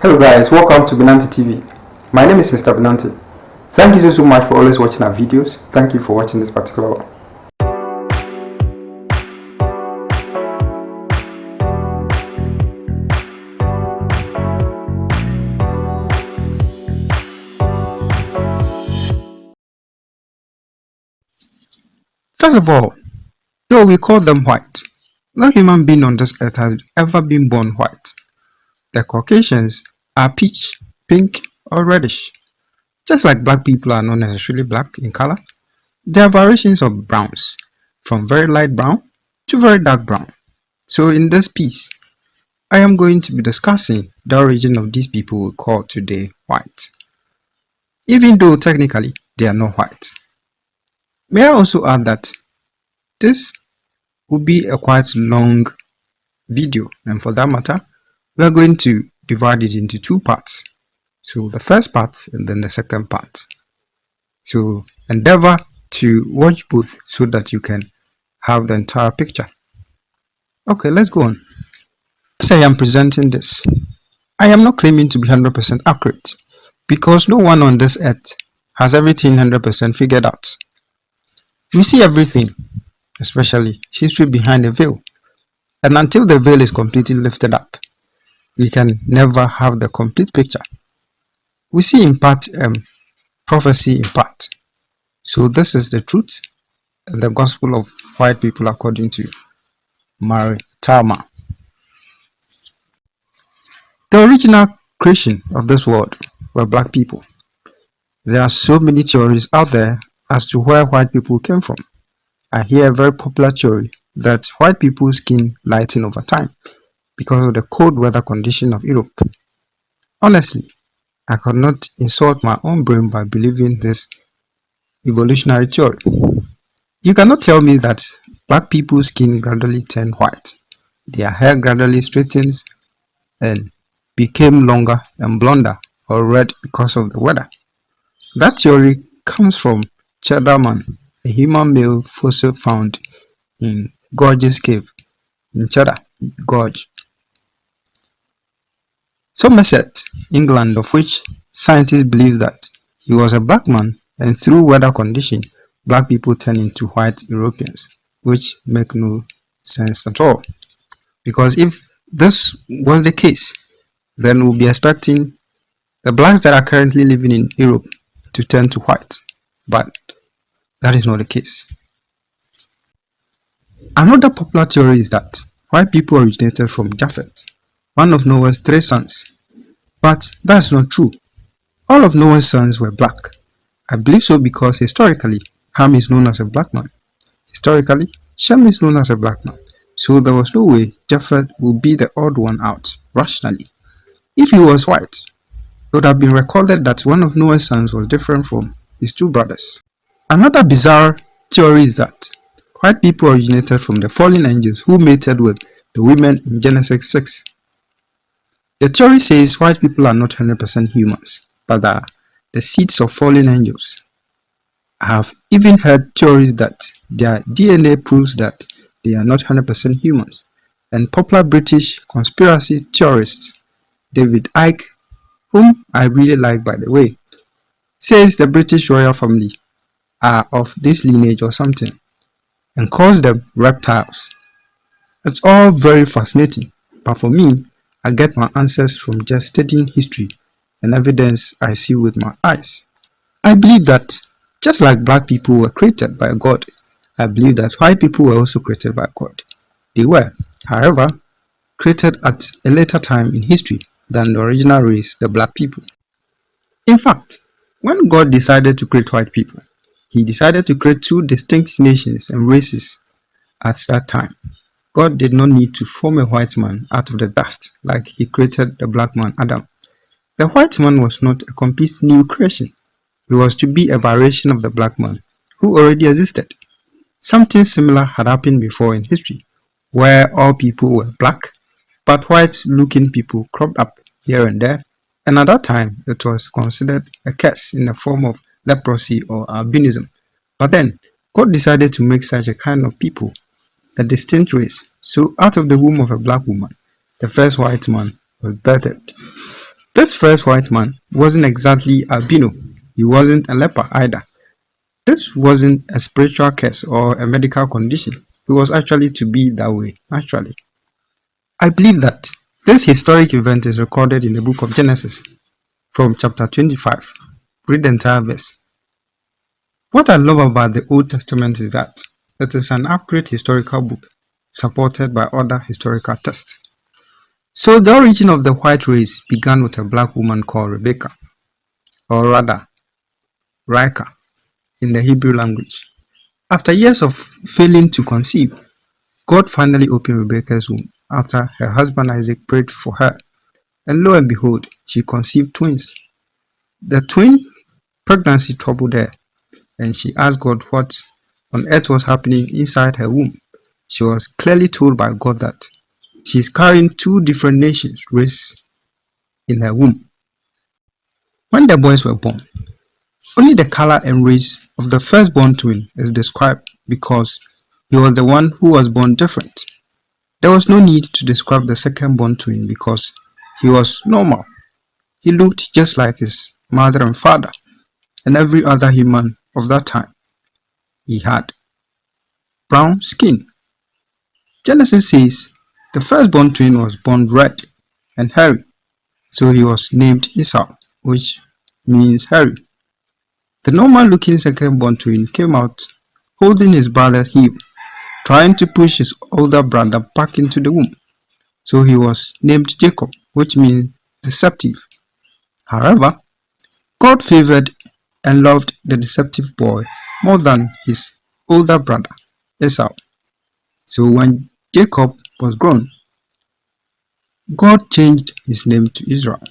Hello guys, welcome to Binanti TV. My name is Mr. Binanti. Thank you so much for always watching our videos. Thank you for watching this particular one. First of all, though we call them white, no human being on this earth has ever been born white. The Caucasians are peach, pink, or reddish. Just like black people are not necessarily black in color, there are variations of browns, from very light brown to very dark brown. So in this piece, I am going to be discussing the origin of these people we call today white, even though technically they are not white. May I also add that this will be a quite long video, and for that matter, we are going to divide it into two parts. So the first part and then the second part. So endeavor to watch both so that you can have the entire picture. Okay, let's go on. As I am presenting this, I am not claiming to be 100% accurate because no one on this earth has everything 100% figured out. We see everything, especially history behind a veil, and until the veil is completely lifted up, we can never have the complete picture. We see in part prophecy in part. So this is the truth and the gospel of white people according to Mary Talma. The original creation of this world were black people. There are so many theories out there as to where white people came from. I hear a very popular theory that white people's skin lighten over time because of the cold weather condition of Europe. Honestly, I could not insult my own brain by believing this evolutionary theory. You cannot tell me that black people's skin gradually turned white, their hair gradually straightens and became longer and blonder or red because of the weather. That theory comes from Cheddar-Man, a human male fossil found in Gorges Cave in Cheddar Gorge, Somerset, England, of which scientists believe that he was a black man and through weather condition, black people turned into white Europeans, which make no sense at all. Because if this was the case, then we'll be expecting the blacks that are currently living in Europe to turn to white, but that is not the case. Another popular theory is that white people originated from Japheth, one of Noah's 3 sons, but that's not true. All of Noah's sons were black. I believe so because historically, Ham is known as a black man. Historically, Shem is known as a black man. So there was no way Japheth would be the odd one out, rationally. If he was white, it would have been recorded that one of Noah's sons was different from his 2 brothers. Another bizarre theory is that white people originated from the fallen angels who mated with the women in Genesis 6. The theory says white people are not 100% humans, but are the seeds of fallen angels. I have even heard theories that their DNA proves that they are not 100% humans, and popular British conspiracy theorist David Icke, whom I really like by the way, says the British royal family are of this lineage or something, and calls them reptiles. It's all very fascinating, but for me, I get my answers from just studying history and evidence I see with my eyes. I believe that just like black people were created by God, I believe that white people were also created by God. They were, however, created at a later time in history than the original race, the black people. In fact, when God decided to create white people, he decided to create 2 distinct nations and races at that time. God did not need to form a white man out of the dust like he created the black man Adam. The white man was not a complete new creation. He was to be a variation of the black man who already existed. Something similar had happened before in history, where all people were black, but white-looking people cropped up here and there, and at that time it was considered a curse in the form of leprosy or albinism. But then, God decided to make such a kind of people a distinct race, so out of the womb of a black woman, the first white man was birthed. This first white man wasn't exactly albino. He wasn't a leper either. This wasn't a spiritual curse or a medical condition. He was actually to be that way, naturally. I believe that this historic event is recorded in the book of Genesis from chapter 25. Read the entire verse. What I love about the Old Testament is that it is an accurate historical book supported by other historical texts. So the origin of the white race began with a black woman called Rebecca, or rather, Rachel, in the Hebrew language. After years of failing to conceive, God finally opened Rebecca's womb after her husband Isaac prayed for her, and lo and behold, she conceived twins. The twin pregnancy troubled her, and she asked God what on earth was happening inside her womb. She was clearly told by God that she is carrying two different nations' race in her womb. When the boys were born, only the color and race of the firstborn twin is described because he was the one who was born different. There was no need to describe the second-born twin because he was normal. He looked just like his mother and father and every other human of that time. He had brown skin. Genesis says the firstborn twin was born red and hairy, so he was named Esau, which means hairy. The normal-looking second-born twin came out holding his brother Eve, trying to push his older brother back into the womb. So he was named Jacob, which means deceptive. However, God favored and loved the deceptive boy more than his older brother, Esau. So when Jacob was grown, God changed his name to Israel,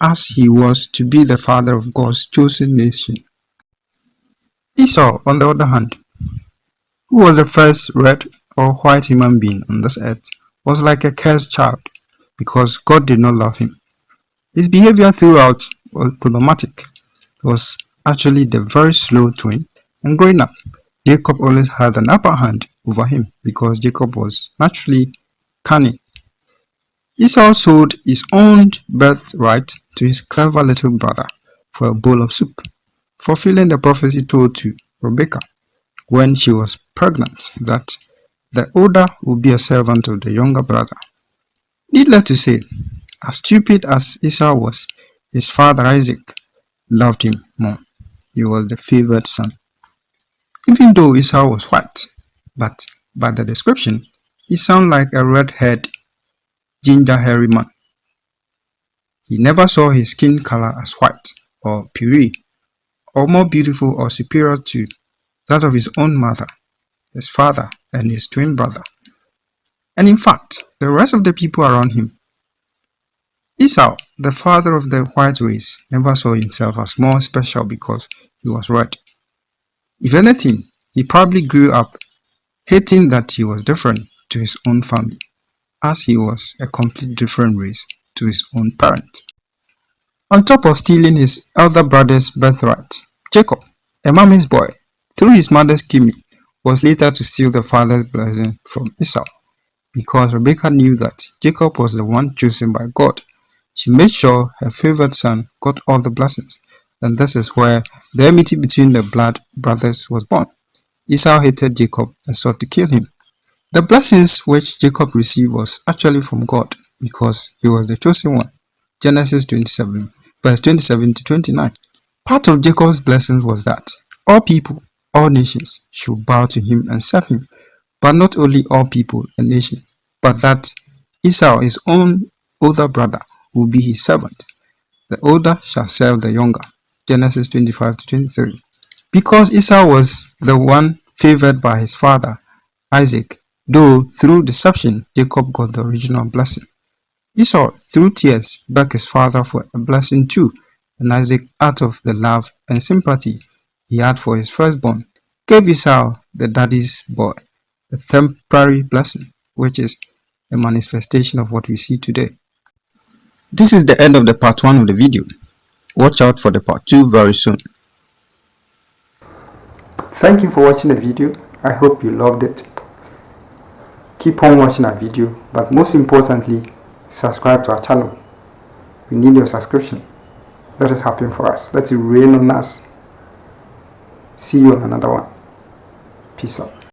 as he was to be the father of God's chosen nation. Esau, on the other hand, who was the first red or white human being on this earth, was like a cursed child because God did not love him. His behavior throughout was problematic. He was actually the very slow twin, and growing up, Jacob always had an upper hand over him because Jacob was naturally cunning. Esau sold his own birthright to his clever little brother for a bowl of soup, fulfilling the prophecy told to Rebecca when she was pregnant that the older would be a servant of the younger brother. Needless to say, as stupid as Esau was, his father Isaac loved him more. He was the favored son. Even though Esau was white, but by the description, he sounded like a red-haired, ginger-hairy man. He never saw his skin color as white or pure, or more beautiful or superior to that of his own mother, his father, and his twin brother, and in fact, the rest of the people around him. Esau, the father of the white race, never saw himself as more special because he was red. If anything, he probably grew up hating that he was different to his own family, as he was a completely different race to his own parent. On top of stealing his elder brother's birthright, Jacob, a mommy's boy, through his mother's scheming, was later to steal the father's blessing from Esau. Because Rebecca knew that Jacob was the one chosen by God, she made sure her favored son got all the blessings, and this is where the enmity between the blood brothers was born. Esau hated Jacob and sought to kill him. The blessings which Jacob received was actually from God because he was the chosen one. Genesis 27, verse 27 to 29. Part of Jacob's blessings was that all people, all nations should bow to him and serve him, but not only all people and nations, but that Esau, his own older brother, will be his servant. The older shall serve the younger. Genesis 25 to 23. Because Esau was the one favored by his father, Isaac, though through deception Jacob got the original blessing. Esau, through tears, begged his father for a blessing too, and Isaac, out of the love and sympathy he had for his firstborn, gave Esau, the daddy's boy, a temporary blessing, which is a manifestation of what we see today. This is the end of the part 1 of the video. Watch out for the part 2 very soon. Thank you for watching the video. I hope you loved it. Keep on watching our video, but most importantly, subscribe to our channel. We need your subscription. Let it happen for us. Let it rain on us. See you on another one. Peace out.